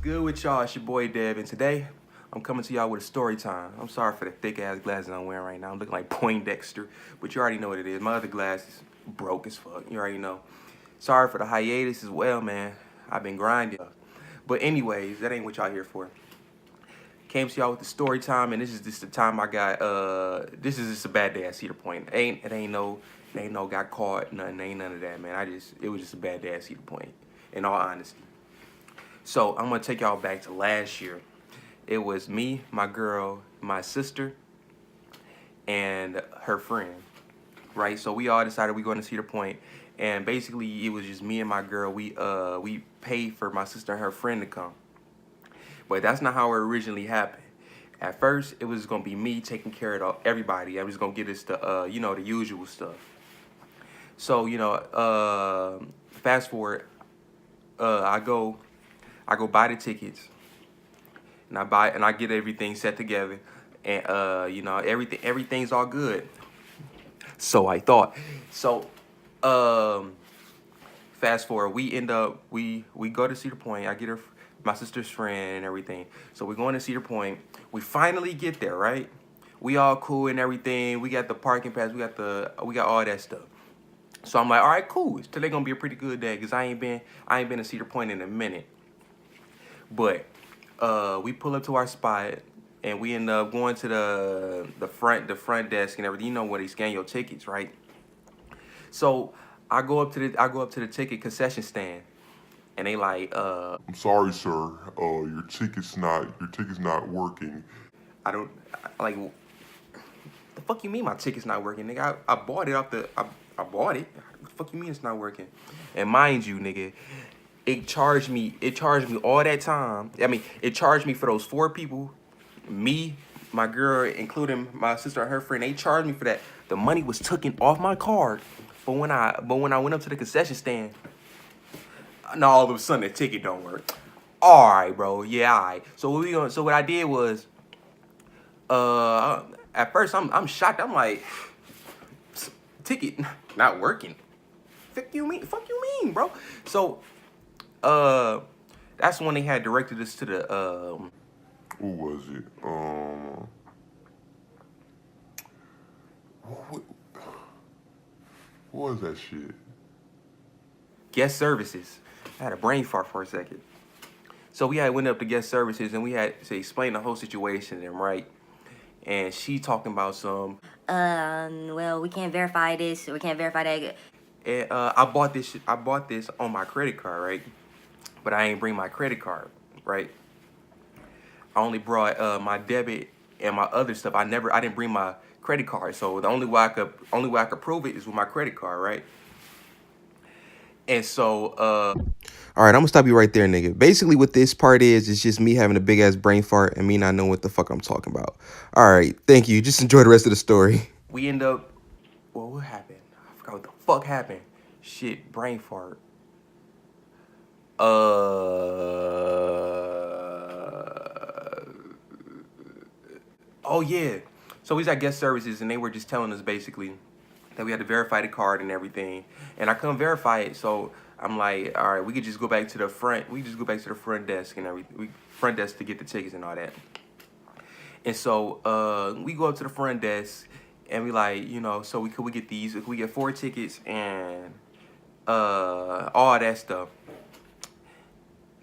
good with y'all? It's your boy Dev, and today I'm coming to y'all with a story time. I'm sorry for the thick ass glasses I'm wearing right now. I'm looking like Poindexter, but you already know what it is. My other glasses broke as fuck. You already know. Sorry for the hiatus as well, man. I've been grinding. But anyways, that ain't what y'all here for. Came to y'all with the story time, and this is just the time I got. This is just a bad day at Cedar Point. It ain't no got caught, nothing. Ain't none of that, man. It was just a bad day at Cedar Point, in all honesty. So I'm gonna take y'all back to last year. It was me, my girl, my sister, and her friend, right? So we all decided we going to Cedar Point, and basically it was just me and my girl. We paid for my sister and her friend to come, but that's not how it originally happened. At first, it was gonna be me taking care of everybody. I was gonna get us the you know, the usual stuff. So fast forward, I go buy the tickets, and I get everything set together, and everything's all good. So I thought. So fast forward, we go to Cedar Point. I get my sister's friend and everything. So we're going to Cedar Point. We finally get there, right? We all cool and everything. We got the parking pass. We got all that stuff. So I'm like, all right, cool. Today gonna be a pretty good day because I ain't been to Cedar Point in a minute. But we pull up to our spot, and we end up going to the front desk and everything. You know where they scan your tickets, right? So I go up to the ticket concession stand, and they like, I'm sorry, sir. Your ticket's not working. I don't like. The fuck you mean my ticket's not working, nigga? I bought it I bought it. The fuck you mean it's not working? And mind you, nigga, it charged me all that time. I mean, it charged me for those 4 people, me, my girl, including my sister and her friend. They charged me for that. The money was taken off my card. But when I went up to the concession stand, now all of a sudden the ticket don't work. All right, bro. Yeah, all right. So what I did was, at first I'm shocked. I'm like, ticket not working. Fuck you mean, bro? So that's when they had directed us to the What was it? What, what was that shit? guest services. I had a brain fart for a second. So we went up to guest services, and we had to explain the whole situation to them, right? And she talking about some, well, we can't verify this, we can't verify that. and I bought this on my credit card, right? But I ain't bring my credit card, right? I only brought my debit and my other stuff. I didn't bring my credit card. So the only way I could prove it is with my credit card, right? And so all right, I'm gonna stop you right there, nigga. Basically what this part is, it's just me having a big ass brain fart and me not knowing what the fuck I'm talking about. All right, thank you. Just enjoy the rest of the story. We end up, well, what happened? I forgot what the fuck happened. Shit, brain fart. Oh yeah. So we was at guest services, and they were just telling us basically that we had to verify the card and everything, and I couldn't verify it. So I'm like, all right, we could just go back to the front. We just go back to the front desk and everything. Front desk to get the tickets and all that. And so we go up to the front desk, and we like, so we get these? We get 4 tickets and all that stuff.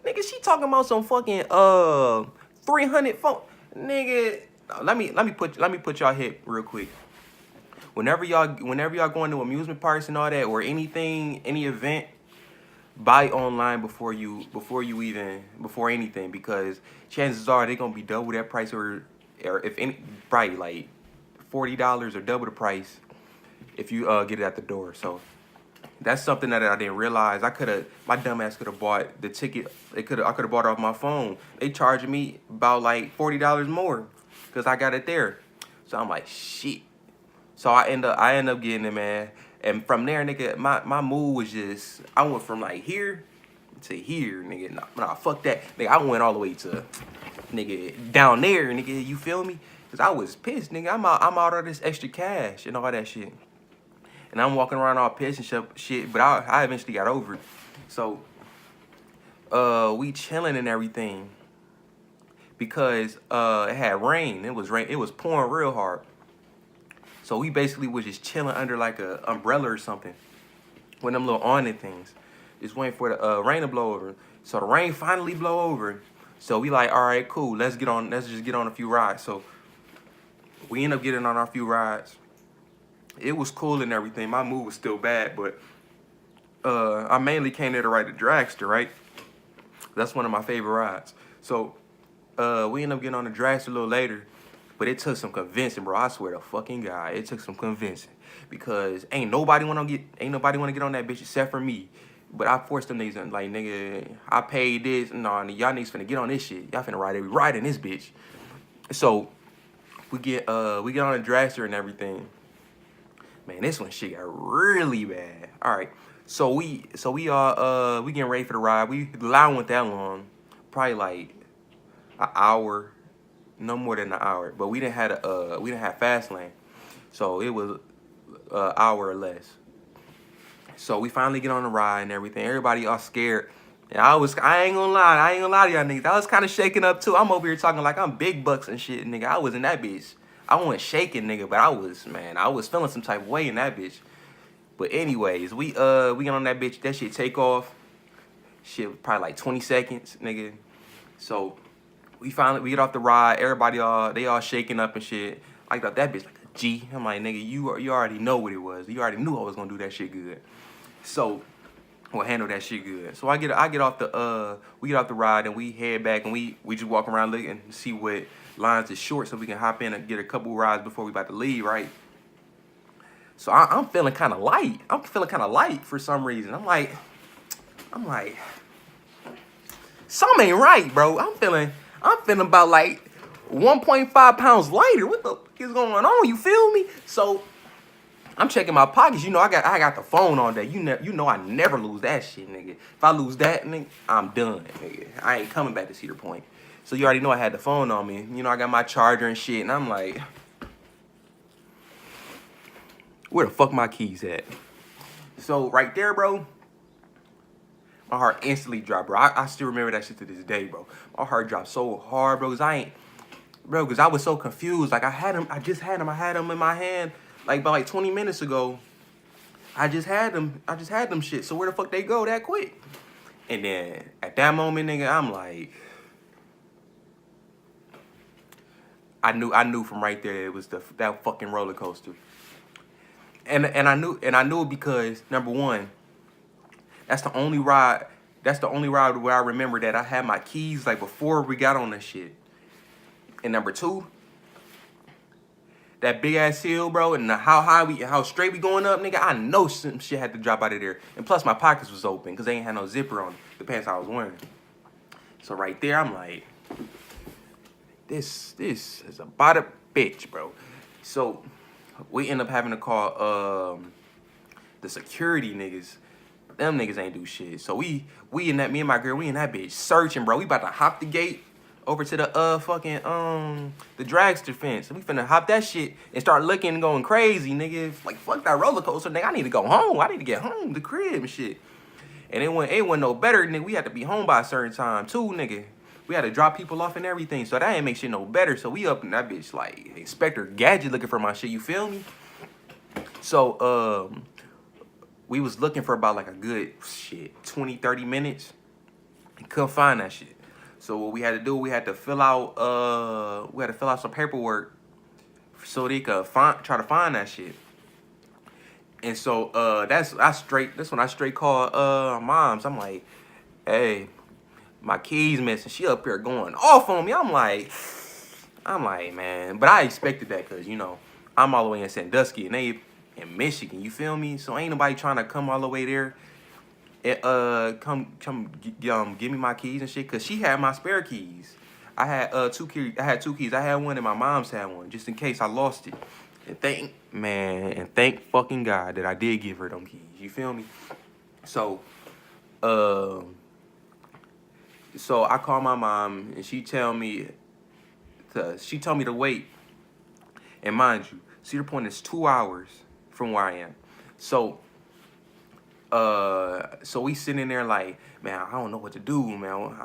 Nigga, she talking about some fucking 300 phone. Nigga, let me put y'all hip real quick. Whenever y'all going to amusement parks and all that, or any event, buy online before anything, because chances are they're gonna be double that price, or if any, probably like $40 or double the price if you get it at the door. So that's something that I didn't realize. My dumb ass could have bought the ticket. I could have bought it off my phone. They charged me about like $40 more because I got it there. So I'm like, shit. So I end up getting it, man. And from there, nigga, my mood was just, I went from like here to here, nigga. Nah, fuck that. Nigga, I went all the way to, nigga, down there, nigga, you feel me? Because I was pissed, nigga. I'm out of this extra cash and all that shit. And I'm walking around all pissed and shit, but I eventually got over it. So we chilling and everything because it had rain. It was pouring real hard. So we basically was just chilling under like a umbrella or something with them little awning things, just waiting for the rain to blow over. So the rain finally blow over. So we like, all right, cool. Let's just get on a few rides. So we end up getting on our few rides. It was cool and everything. My mood was still bad, but I mainly came there to ride the dragster, right? That's one of my favorite rides. So we end up getting on the dragster a little later, but it took some convincing, bro. I swear to fucking God, it took some convincing because ain't nobody wanna get on that bitch except for me. But I forced them niggas like, nigga, I paid this. Nah, y'all niggas finna get on this shit. Y'all finna ride every ride in this bitch. So we get on the dragster and everything. Man, this one shit got really bad. All right, so we all we getting ready for the ride. The line went that long, probably like an hour, no more than an hour. But we didn't have fast lane, so it was an hour or less. So we finally get on the ride and everything. Everybody all scared. And I ain't gonna lie to y'all niggas. I was kind of shaking up too. I'm over here talking like I'm big bucks and shit, nigga. I was in that bitch. I wasn't shaking, nigga, but I was feeling some type of way in that bitch. But anyways, we get on that bitch. That shit take off. Shit, probably like 20 seconds, nigga. So we get off the ride. Everybody they all shaking up and shit. I got that bitch like a G. I'm like, nigga, you already know what it was. You already knew I was gonna do that shit good. So we'll handle that shit good. So we get off the ride and we head back and we just walk around looking and see what lines is short so we can hop in and get a couple rides before we about to leave, right? So I'm feeling kind of light. I'm feeling kind of light for some reason. I'm like, something ain't right, bro. I'm feeling about like 1.5 pounds lighter. What the fuck is going on? You feel me? So I'm checking my pockets. You know, I got the phone on there. You know I never lose that shit, nigga. If I lose that, nigga, I'm done, nigga. I ain't coming back to Cedar Point. So you already know I had the phone on me. You know, I got my charger and shit, and I'm like, where the fuck my keys at? So right there, bro, my heart instantly dropped, bro. I still remember that shit to this day, bro. My heart dropped so hard, bro, because I was so confused. Like I had them in my hand like about like 20 minutes ago. I just had them shit. So where the fuck they go that quick? And then at that moment, nigga, I'm like, I knew from right there it was that fucking roller coaster. And I knew it because number one, that's the only ride where I remember that I had my keys like before we got on that shit. And number two, that big ass hill, bro, and how straight we going up, nigga. I know some shit had to drop out of there. And plus my pockets was open because they ain't had no zipper on the pants I was wearing. So right there, I'm like, this is about a bitch, bro. So we end up having to call the security niggas. Them niggas ain't do shit. So me and my girl, we in that bitch searching, bro. We about to hop the gate over to the fucking the dragster fence. We finna hop that shit and start looking and going crazy, nigga. Like fuck that roller coaster, nigga. I need to go home. I need to get home, the crib and shit. And it wasn't no better, nigga. We had to be home by a certain time too, nigga. We had to drop people off and everything, so that ain't make shit no better. So we up in that bitch like Inspector Gadget looking for my shit. You feel me? So we was looking for about like a good 20-30 minutes and couldn't find that shit. So what we had to do, we had to fill out some paperwork so they could try to find that shit. And so that's when I straight called moms. I'm like, hey, my keys missing. She up here going off on me. I'm like, man. But I expected that because, you know, I'm all the way in Sandusky and they in Michigan. You feel me? So ain't nobody trying to come all the way there and give me my keys and shit. Because she had my spare keys. I had two keys. I had one and my mom's had one just in case I lost it. And thank fucking God that I did give her them keys. You feel me? So, so I called my mom and she told me to wait. And mind you, Cedar Point is 2 hours from where I am. So So we sitting there like, man, I don't know what to do, man.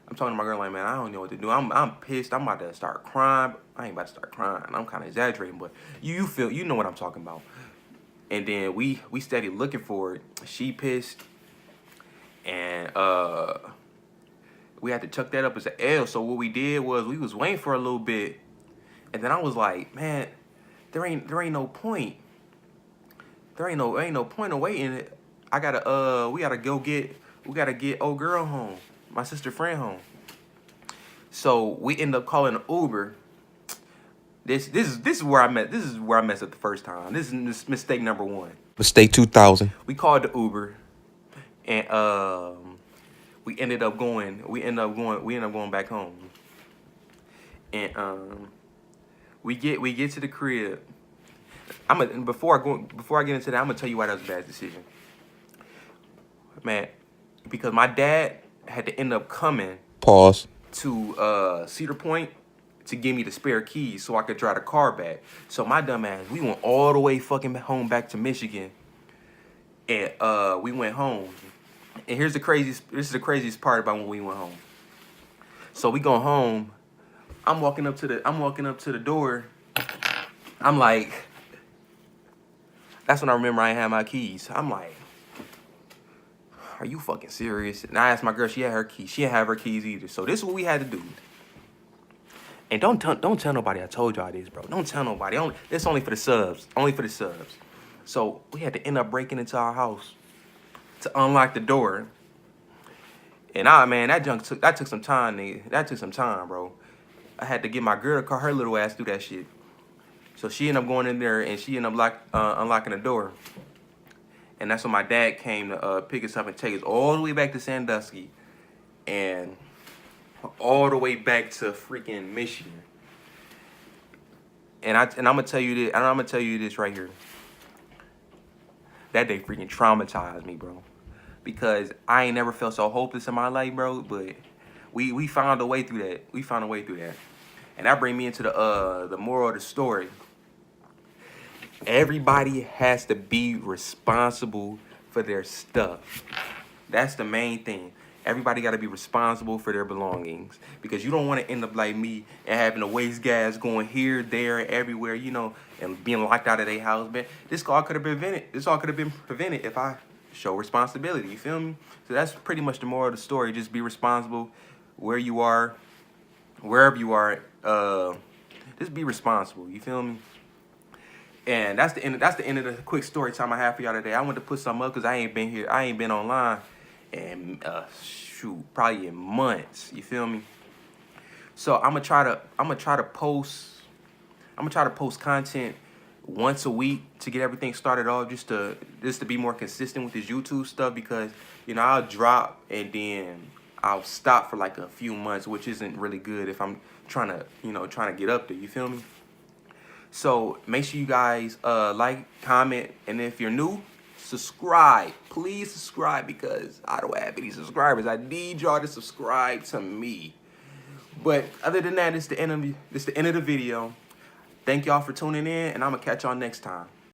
I'm talking to my girl like, man, I don't know what to do. I'm pissed. I'm about to start crying. I ain't about to start crying. I'm kind of exaggerating, but you know what I'm talking about. And then we steady looking for it. She pissed, and we had to chuck that up as an L. So what we did was we was waiting for a little bit, and then I was like, man, there ain't no point. There ain't no point of waiting. We gotta get old girl home, my sister friend home. So we end up calling an Uber. This is where I messed up the first time. This is mistake number 1. Mistake 2000. We called the Uber, and we ended up going back home. And we get to the crib. Before I get into that, I'm gonna tell you why that was a bad decision. Man, because my dad had to end up coming to Cedar Point to give me the spare keys so I could drive the car back. So my dumb ass, we went all the way fucking home back to Michigan. And we went home. And this is the craziest part about when we went home. So we go home. I'm walking up to the door. I'm like, that's when I remember I ain't had my keys. I'm like, are you fucking serious? And I asked my girl, she had her keys. She didn't have her keys either. So this is what we had to do. And don't tell nobody I told y'all this, bro. Don't tell nobody. It's only for the subs. Only for the subs. So we had to end up breaking into our house to unlock the door. And that took some time, nigga. That took some time, bro. I had to get my girl to call her little ass through that shit. So she ended up going in there and she ended up unlocking the door. And that's when my dad came to pick us up and take us all the way back to Sandusky. And all the way back to freaking Michigan. And I'm gonna tell you this. I'm gonna tell you this right here. That day freaking traumatized me, bro. Because I ain't never felt so hopeless in my life, bro. But we found a way through that. We found a way through that. And that brings me into the moral of the story. Everybody has to be responsible for their stuff. That's the main thing. Everybody got to be responsible for their belongings, because you don't want to end up like me and having to waste gas going here, there, and everywhere, you know, and being locked out of their house. Man, this all could have been prevented. This all could have been prevented if I show responsibility. You feel me? So that's pretty much the moral of the story. Just be responsible where you are, wherever you are. Just be responsible. You feel me? And that's the end. That's the end of the quick story time I have for y'all today. I wanted to put something up because I ain't been here. I ain't been online. And probably in months. You feel me? So I'm gonna try to post content once a week to get everything started off, just to be more consistent with this YouTube stuff, because you know I'll drop and then I'll stop for like a few months, which isn't really good if I'm trying to get up there. You feel me? So make sure you guys like, comment, and if you're new, subscribe. Please subscribe, because I don't have any subscribers. I need y'all to subscribe to me. But other than that, it's the end of the video. Thank y'all for tuning in, and I'm gonna catch y'all next time.